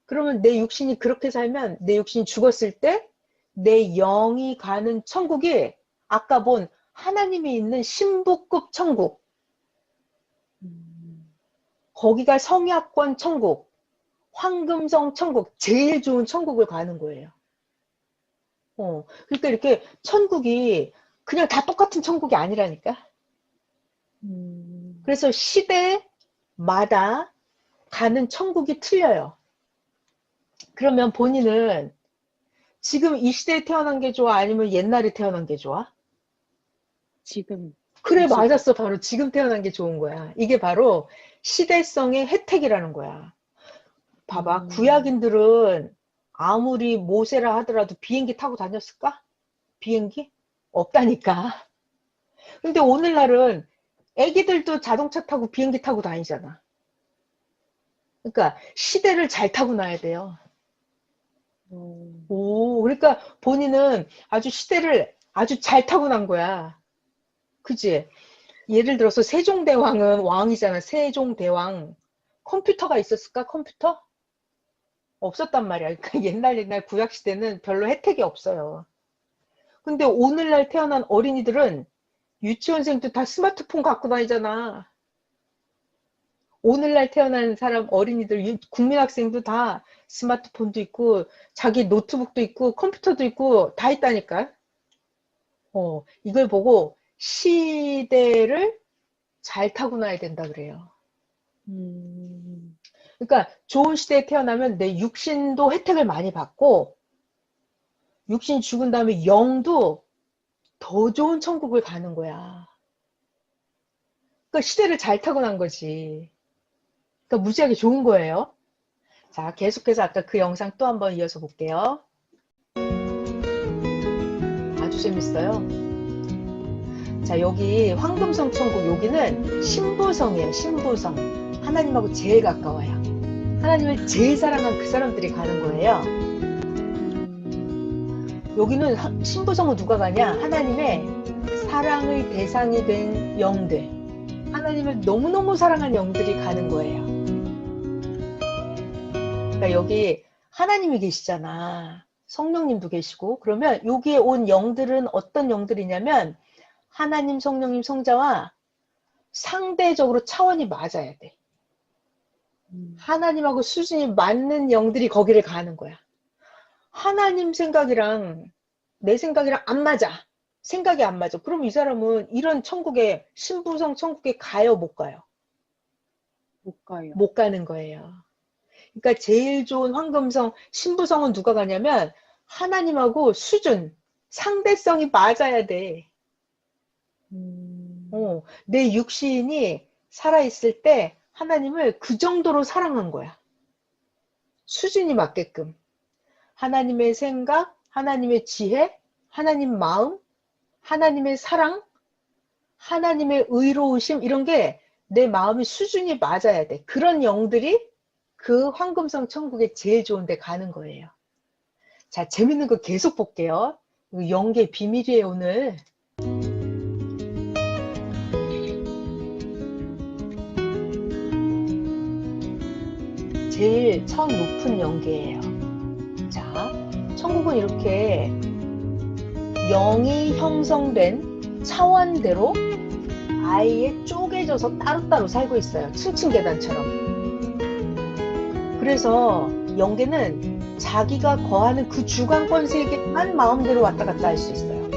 그러면 내 육신이 그렇게 살면, 내 육신이 죽었을 때 내 영이 가는 천국이 아까 본 하나님이 있는 신부급 천국, 거기가 성약권 천국, 황금성 천국, 제일 좋은 천국을 가는 거예요. 그러니까 이렇게 천국이 그냥 다 똑같은 천국이 아니라니까. 그래서 시대마다 가는 천국이 틀려요. 그러면 본인은 지금 이 시대에 태어난 게 좋아? 아니면 옛날에 태어난 게 좋아? 지금. 그래, 이 시대. 맞았어. 바로 지금 태어난 게 좋은 거야. 이게 바로 시대성의 혜택이라는 거야. 봐봐, 구약인들은 아무리 모세라 하더라도 비행기 타고 다녔을까? 비행기? 없다니까. 근데 오늘날은 애기들도 자동차 타고 비행기 타고 다니잖아. 그러니까 시대를 잘 타고 나야 돼요. 그러니까 본인은 아주 시대를 아주 잘 타고 난 거야. 그치? 예를 들어서 세종대왕은 왕이잖아. 세종대왕. 컴퓨터가 있었을까? 컴퓨터? 없었단 말이야. 그러니까 옛날 구약시대는 별로 혜택이 없어요. 근데 오늘날 태어난 어린이들은 유치원생도 다 스마트폰 갖고 다니잖아. 오늘날 태어난 사람 어린이들, 국민학생도 다 스마트폰도 있고 자기 노트북도 있고 컴퓨터도 있고 다 있다니까. 이걸 보고 시대를 잘 타고나야 된다 그래요. 그러니까 좋은 시대에 태어나면 내 육신도 혜택을 많이 받고 육신이 죽은 다음에 영도 더 좋은 천국을 가는 거야. 그러니까 시대를 잘 타고난 거지. 그러니까 무지하게 좋은 거예요. 자, 계속해서 아까 그 영상 또 한번 이어서 볼게요. 아주 재밌어요. 자, 여기 황금성 천국, 여기는 신부성이에요. 신부성. 하나님하고 제일 가까워요. 하나님을 제일 사랑한 그 사람들이 가는 거예요. 여기는 신부성은 누가 가냐? 하나님의 사랑의 대상이 된 영들, 하나님을 너무너무 사랑한 영들이 가는 거예요. 그러니까 여기 하나님이 계시잖아. 성령님도 계시고. 그러면 여기에 온 영들은 어떤 영들이냐면 하나님, 성령님, 성자와 상대적으로 차원이 맞아야 돼. 하나님하고 수준이 맞는 영들이 거기를 가는 거야. 하나님 생각이랑 내 생각이랑 안 맞아. 생각이 안 맞아. 그럼 이 사람은 이런 천국에, 신부성 천국에 가요, 못 가요? 못 가요. 못 가는 거예요. 그러니까 제일 좋은 황금성, 신부성은 누가 가냐면 하나님하고 수준, 상대성이 맞아야 돼. 내 육신이 살아있을 때 하나님을 그 정도로 사랑한 거야. 수준이 맞게끔. 하나님의 생각, 하나님의 지혜, 하나님 마음, 하나님의 사랑, 하나님의 의로우심, 이런 게 내 마음의 수준이 맞아야 돼. 그런 영들이 그 황금성 천국에 제일 좋은 데 가는 거예요. 자, 재밌는 거 계속 볼게요. 영계 비밀이에요, 오늘. 제일 첫 높은 영계예요. 자, 천국은 이렇게 영이 형성된 차원대로 아예 쪼개져서 따로따로 살고 있어요. 층층 계단처럼. 그래서 영계는 자기가 거하는 그 주관권 세계만 마음대로 왔다 갔다 할 수 있어요.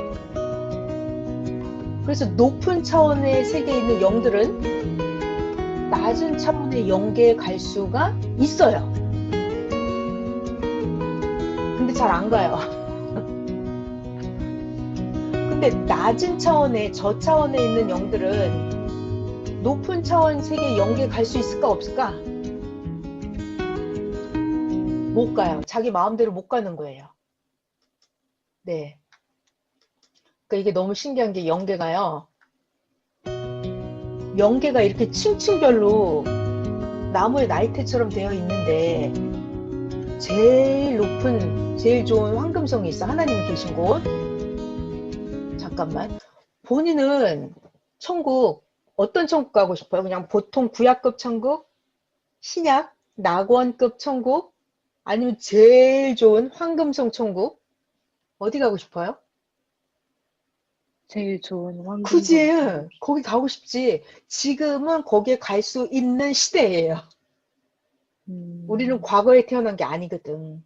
그래서 높은 차원의 세계에 있는 영들은 낮은 차원의 영계에 갈 수가 있어요. 근데 잘 안 가요. 근데 낮은 차원에, 저 차원에 있는 영들은 높은 차원 세계 영계에 갈 수 있을까 없을까? 못 가요. 자기 마음대로 못 가는 거예요. 네. 그러니까 이게 너무 신기한 게 영계가요. 영계가 이렇게 층층별로 나무의 나이테처럼 되어 있는데 제일 높은, 제일 좋은 황금성이 있어. 하나님이 계신 곳. 잠깐만. 본인은 천국, 어떤 천국 가고 싶어요? 그냥 보통 구약급 천국? 신약? 낙원급 천국? 아니면 제일 좋은 황금성 천국? 어디 가고 싶어요? 제일 좋은 굳이 황금성. 거기 가고 싶지. 지금은 거기에 갈 수 있는 시대예요. 우리는 과거에 태어난 게 아니거든.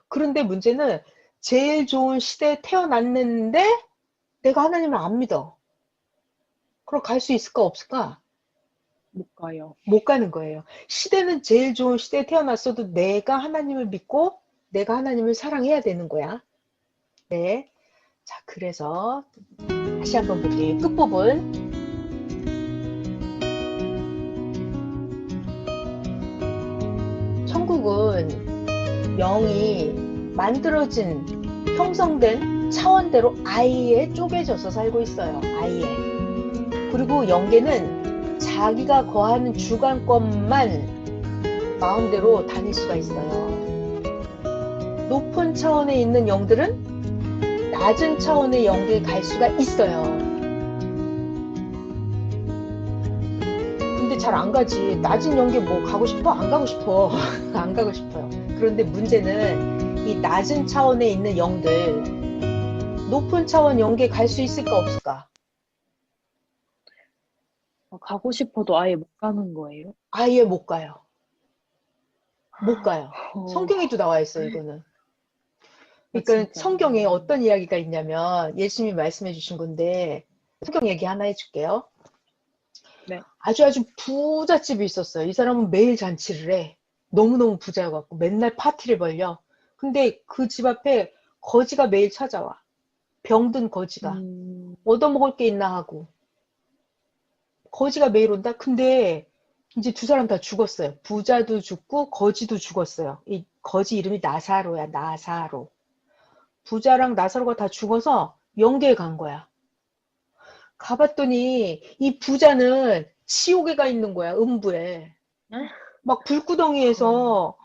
그런데 문제는 제일 좋은 시대에 태어났는데 내가 하나님을 안 믿어. 그럼 갈 수 있을까 없을까? 못 가요. 못 가는 거예요. 시대는 제일 좋은 시대에 태어났어도 내가 하나님을 믿고 내가 하나님을 사랑해야 되는 거야. 네. 자, 그래서 다시 한번 볼게요. 끝부분. 천국은 영이 만들어진, 형성된 차원대로 아예 쪼개져서 살고 있어요. 아예. 그리고 영계는 자기가 거하는 주관권만 마음대로 다닐 수가 있어요. 높은 차원에 있는 영들은 낮은 차원의 영계에 갈 수가 있어요. 근데 잘 안 가지. 낮은 영계 뭐 가고 싶어? 안 가고 싶어. 안 가고 싶어요. 그런데 문제는 이 낮은 차원에 있는 영들, 높은 차원 영계에 갈 수 있을까 없을까? 가고 싶어도 아예 못 가는 거예요? 아예 못 가요. 못 가요. 어, 성경에도 나와 있어요, 이거는. 그러니까 진짜요? 성경에 어떤 이야기가 있냐면 예수님이 말씀해 주신 건데, 성경 얘기 하나 해줄게요. 네. 아주 부잣집이 있었어요. 이 사람은 매일 잔치를 해. 너무너무 부자여갖고 맨날 파티를 벌려. 근데 그 집 앞에 거지가 매일 찾아와. 병든 거지가. 얻어먹을 게 있나 하고. 거지가 매일 온다? 근데 이제 두 사람 다 죽었어요. 부자도 죽고 거지도 죽었어요. 이 거지 이름이 나사로야, 나사로. 부자랑 나사로가 다 죽어서 영계에 간 거야. 가봤더니 이 부자는 지옥에 가 있는 거야, 음부에. 막 불구덩이에서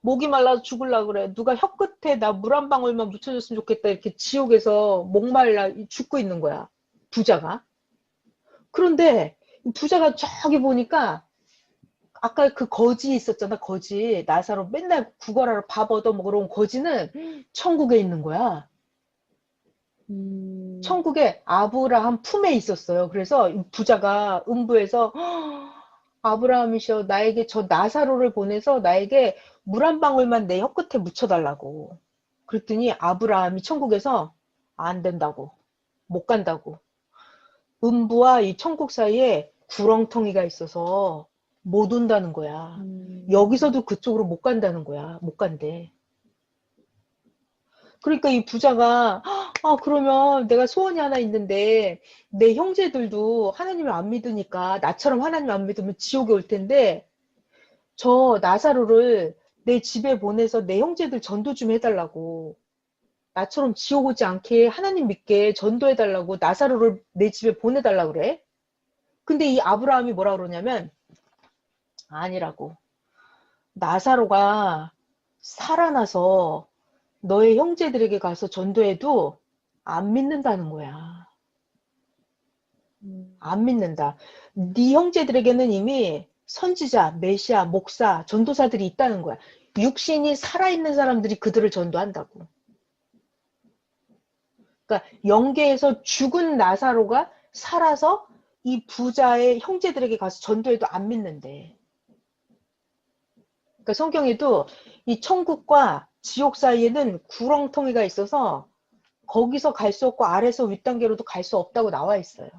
목이 말라서 죽을라 그래. 누가 혀끝에 나 물 한 방울만 묻혀줬으면 좋겠다. 이렇게 지옥에서 목말라 죽고 있는 거야, 부자가. 그런데 부자가 저기 보니까 아까 그 거지 있었잖아, 거지. 나사로 맨날 구걸하러 밥 얻어먹으러 온 거지는 천국에 있는 거야. 천국에 아브라함 품에 있었어요. 그래서 이 부자가 음부에서 아브라함이셔, 나에게 저 나사로를 보내서 나에게 물 한 방울만 내 혀끝에 묻혀달라고. 그랬더니 아브라함이 천국에서 안 된다고, 못 간다고. 음부와 이 천국 사이에 구렁텅이가 있어서 못 온다는 거야. 여기서도 그쪽으로 못 간다는 거야. 못 간대. 그러니까 이 부자가 그러면 내가 소원이 하나 있는데 내 형제들도 하나님을 안 믿으니까 나처럼 하나님 안 믿으면 지옥에 올 텐데 저 나사로를 내 집에 보내서 내 형제들 전도 좀 해달라고. 나처럼 지옥 오지 않게 하나님 믿게 전도해달라고 나사로를 내 집에 보내달라고 그래. 근데 이 아브라함이 뭐라 그러냐면 아니라고. 나사로가 살아나서 너의 형제들에게 가서 전도해도 안 믿는다는 거야. 안 믿는다. 네 형제들에게는 이미 선지자, 메시아, 목사, 전도사들이 있다는 거야. 육신이 살아있는 사람들이 그들을 전도한다고. 그러니까 영계에서 죽은 나사로가 살아서 이 부자의 형제들에게 가서 전도해도 안 믿는데. 그러니까 성경에도 이 천국과 지옥 사이에는 구렁텅이가 있어서 거기서 갈 수 없고 아래서 윗단계로도 갈 수 없다고 나와 있어요.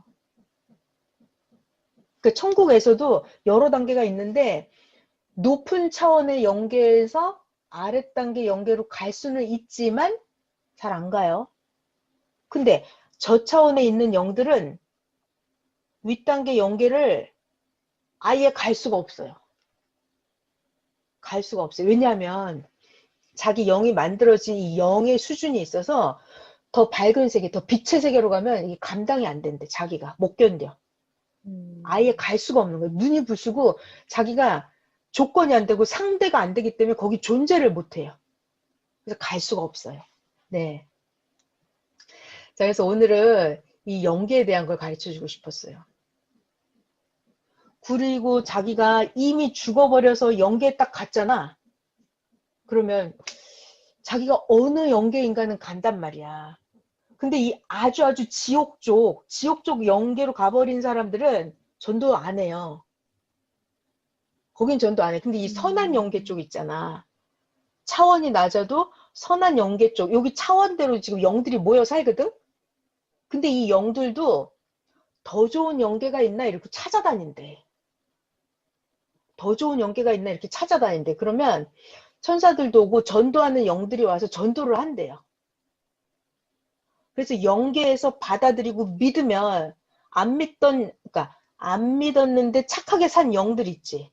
그러니까 천국에서도 여러 단계가 있는데 높은 차원의 영계에서 아랫단계 영계로 갈 수는 있지만 잘 안 가요. 근데 저차원에 있는 영들은 윗단계 영계를 아예 갈 수가 없어요. 갈 수가 없어요. 왜냐하면 자기 영이 만들어진 이 영의 수준이 있어서 더 밝은 세계, 더 빛의 세계로 가면 이게 감당이 안 된대. 자기가 못 견뎌. 아예 갈 수가 없는 거예요. 눈이 부시고 자기가 조건이 안 되고 상대가 안 되기 때문에 거기 존재를 못 해요. 그래서 갈 수가 없어요. 네. 자, 그래서 오늘은 이 연계에 대한 걸 가르쳐 주고 싶었어요. 그리고 자기가 이미 죽어버려서 연계에 딱 갔잖아. 그러면 자기가 어느 연계인가는 간단 말이야. 근데 이 아주 지옥 쪽 연계로 가버린 사람들은 전도 안 해요. 거긴 전도 안 해. 근데 이 선한 연계 쪽 있잖아. 차원이 낮아도 선한 연계 쪽, 여기 차원대로 지금 영들이 모여 살거든? 근데 이 영들도 더 좋은 연계가 있나 이렇게 찾아다닌대. 더 좋은 연계가 있나 이렇게 찾아다닌대. 그러면 천사들도 오고 전도하는 영들이 와서 전도를 한대요. 그래서 연계에서 받아들이고 믿으면 그러니까 안 믿었는데 착하게 산 영들 있지.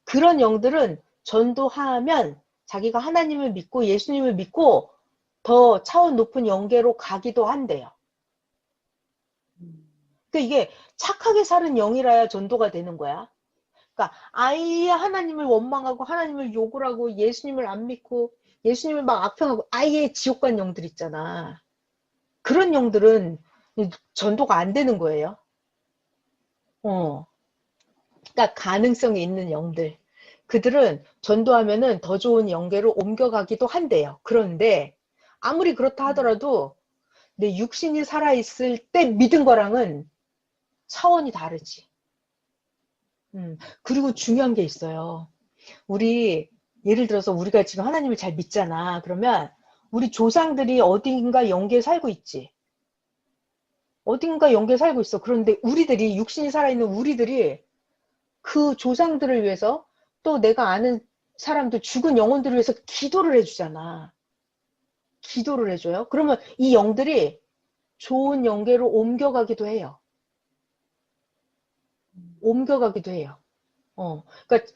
그런 영들은 전도하면 자기가 하나님을 믿고 예수님을 믿고 더 차원 높은 영계로 가기도 한대요. 그러니까 이게 착하게 사는 영이라야 전도가 되는 거야. 그러니까 아예 하나님을 원망하고 하나님을 욕을 하고 예수님을 안 믿고 예수님을 막 악평하고 아예 지옥 간 영들 있잖아. 그런 영들은 전도가 안 되는 거예요. 그러니까 가능성이 있는 영들. 그들은 전도하면은 더 좋은 영계로 옮겨가기도 한대요. 그런데 아무리 그렇다 하더라도 내 육신이 살아있을 때 믿은 거랑은 차원이 다르지. 그리고 중요한 게 있어요. 예를 들어서 우리가 지금 하나님을 잘 믿잖아. 그러면 우리 조상들이 어딘가 영계에 살고 있지. 어딘가 영계에 살고 있어. 그런데 육신이 살아있는 우리들이 그 조상들을 위해서 또 내가 아는 사람들, 죽은 영혼들을 위해서 기도를 해주잖아. 기도를 해줘요. 그러면 이 영들이 좋은 영계로 옮겨가기도 해요. 옮겨가기도 해요. 그러니까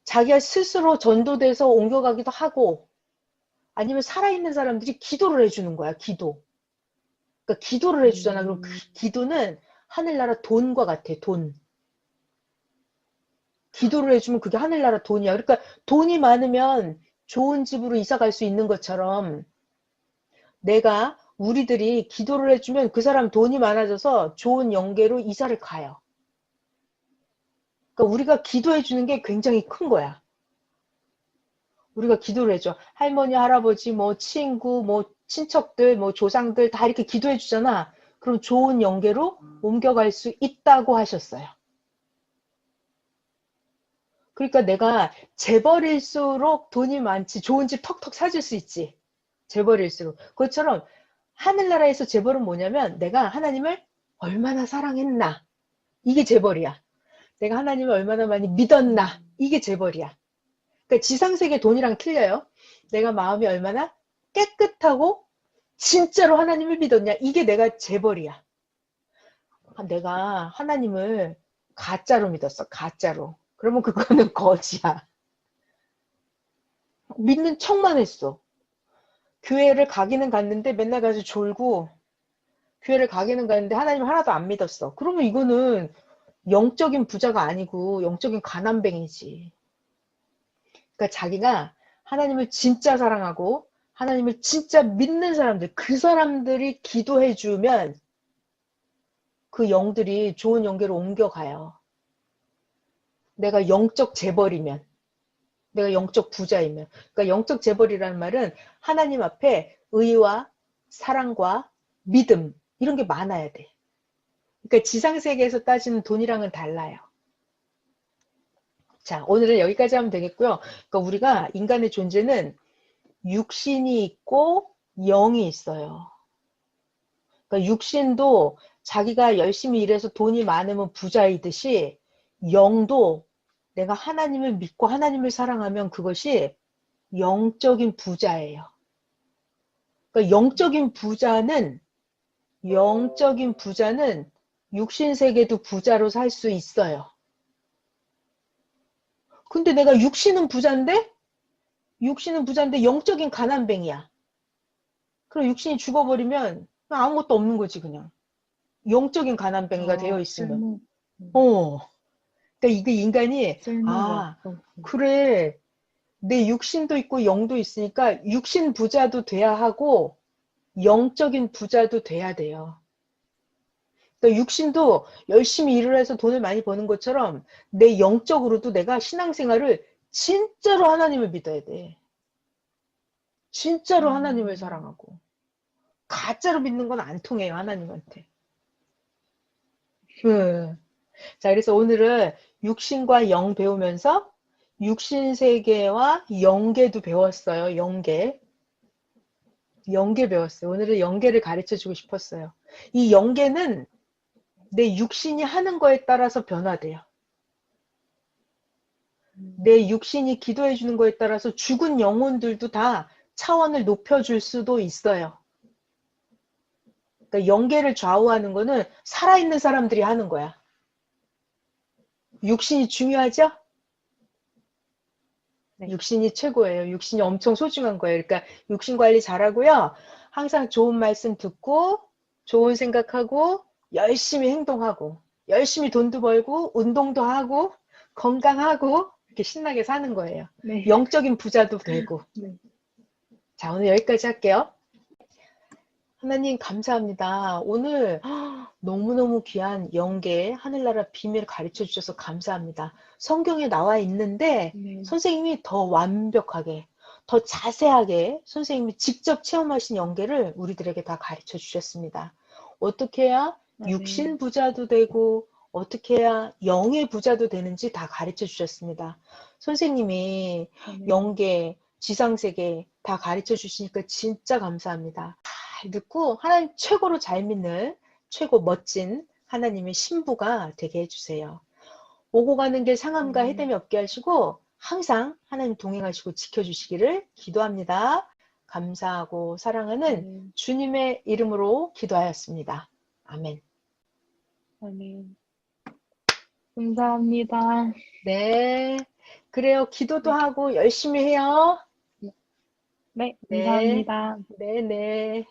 자기가 스스로 전도돼서 옮겨가기도 하고 아니면 살아있는 사람들이 기도를 해주는 거야. 그러니까 기도를 해주잖아. 그럼 그 기도는 하늘나라 돈과 같아. 돈. 기도를 해주면 그게 하늘나라 돈이야. 그러니까 돈이 많으면 좋은 집으로 이사 갈 수 있는 것처럼 우리들이 기도를 해주면 그 사람 돈이 많아져서 좋은 영계로 이사를 가요. 그러니까 우리가 기도해 주는 게 굉장히 큰 거야. 우리가 기도를 해줘. 할머니, 할아버지, 뭐 친구, 뭐 친척들, 뭐 조상들 다 이렇게 기도해 주잖아. 그럼 좋은 영계로 옮겨갈 수 있다고 하셨어요. 그러니까 내가 재벌일수록 돈이 많지 좋은 집 턱턱 사줄 수 있지. 재벌일수록. 그것처럼 하늘나라에서 재벌은 뭐냐면 내가 하나님을 얼마나 사랑했나. 이게 재벌이야. 내가 하나님을 얼마나 많이 믿었나. 이게 재벌이야. 그러니까 지상세계 돈이랑 틀려요. 내가 마음이 얼마나 깨끗하고 진짜로 하나님을 믿었냐. 이게 내가 재벌이야. 내가 하나님을 가짜로 믿었어. 가짜로. 그러면 그거는 거지야. 믿는 척만 했어. 교회를 가기는 갔는데 맨날 가서 졸고 교회를 가기는 갔는데 하나님 하나도 안 믿었어. 그러면 이거는 영적인 부자가 아니고 영적인 가난뱅이지. 그러니까 자기가 하나님을 진짜 사랑하고 하나님을 진짜 믿는 사람들, 그 사람들이 기도해주면 그 영들이 좋은 영계로 옮겨가요. 내가 영적 재벌이면, 내가 영적 부자이면. 그러니까 영적 재벌이라는 말은 하나님 앞에 의와 사랑과 믿음 이런 게 많아야 돼. 그러니까 지상세계에서 따지는 돈이랑은 달라요. 자, 오늘은 여기까지 하면 되겠고요. 그러니까 우리가 인간의 존재는 육신이 있고 영이 있어요. 그러니까 육신도 자기가 열심히 일해서 돈이 많으면 부자이듯이 영도 내가 하나님을 믿고 하나님을 사랑하면 그것이 영적인 부자예요. 그러니까 영적인 부자는 영적인 부자는 육신세계도 부자로 살 수 있어요. 근데 내가 육신은 부자인데 영적인 가난뱅이야. 그럼 육신이 죽어버리면 아무것도 없는 거지 그냥. 영적인 가난뱅이가 되어 있으면. 그러니까 이게 인간이 쓸모가 없어. 그래, 내 육신도 있고 영도 있으니까 육신 부자도 돼야 하고 영적인 부자도 돼야 돼요. 그러니까 육신도 열심히 일을 해서 돈을 많이 버는 것처럼 내 영적으로도 내가 신앙생활을 진짜로 하나님을 믿어야 돼. 진짜로 하나님을 사랑하고. 가짜로 믿는 건 안 통해요, 하나님한테. 자, 그래서 오늘은 육신과 영 배우면서 육신 세계와 영계도 배웠어요. 영계 배웠어요. 오늘은 영계를 가르쳐 주고 싶었어요. 이 영계는 내 육신이 하는 거에 따라서 변화돼요. 내 육신이 기도해 주는 거에 따라서 죽은 영혼들도 다 차원을 높여줄 수도 있어요. 그러니까 영계를 좌우하는 거는 살아있는 사람들이 하는 거야. 육신이 중요하죠? 네. 육신이 최고예요. 육신이 엄청 소중한 거예요. 그러니까 육신 관리 잘하고요. 항상 좋은 말씀 듣고 좋은 생각하고 열심히 행동하고 열심히 돈도 벌고 운동도 하고 건강하고 이렇게 신나게 사는 거예요. 네. 영적인 부자도 되고. 네. 자, 오늘 여기까지 할게요. 하나님 감사합니다. 오늘 너무너무 귀한 영계 하늘나라 비밀 가르쳐 주셔서 감사합니다. 성경에 나와 있는데 네. 선생님이 더 완벽하게 더 자세하게 선생님이 직접 체험하신 영계를 우리들에게 다 가르쳐 주셨습니다. 어떻게 해야 육신 부자도 되고 어떻게 해야 영의 부자도 되는지 다 가르쳐 주셨습니다. 선생님이 영계, 지상세계 다 가르쳐 주시니까 진짜 감사합니다. 잘 듣고 하나님 최고로 잘 믿는 최고 멋진 하나님의 신부가 되게 해주세요. 오고 가는 길 상함과 해됨이 없게 하시고 항상 하나님 동행하시고 지켜주시기를 기도합니다. 감사하고 사랑하는 주님의 이름으로 기도하였습니다. 아멘. 아멘. 감사합니다. 네. 그래요. 기도도 하고 열심히 해요. 네, 네. 감사합니다. 네, 네.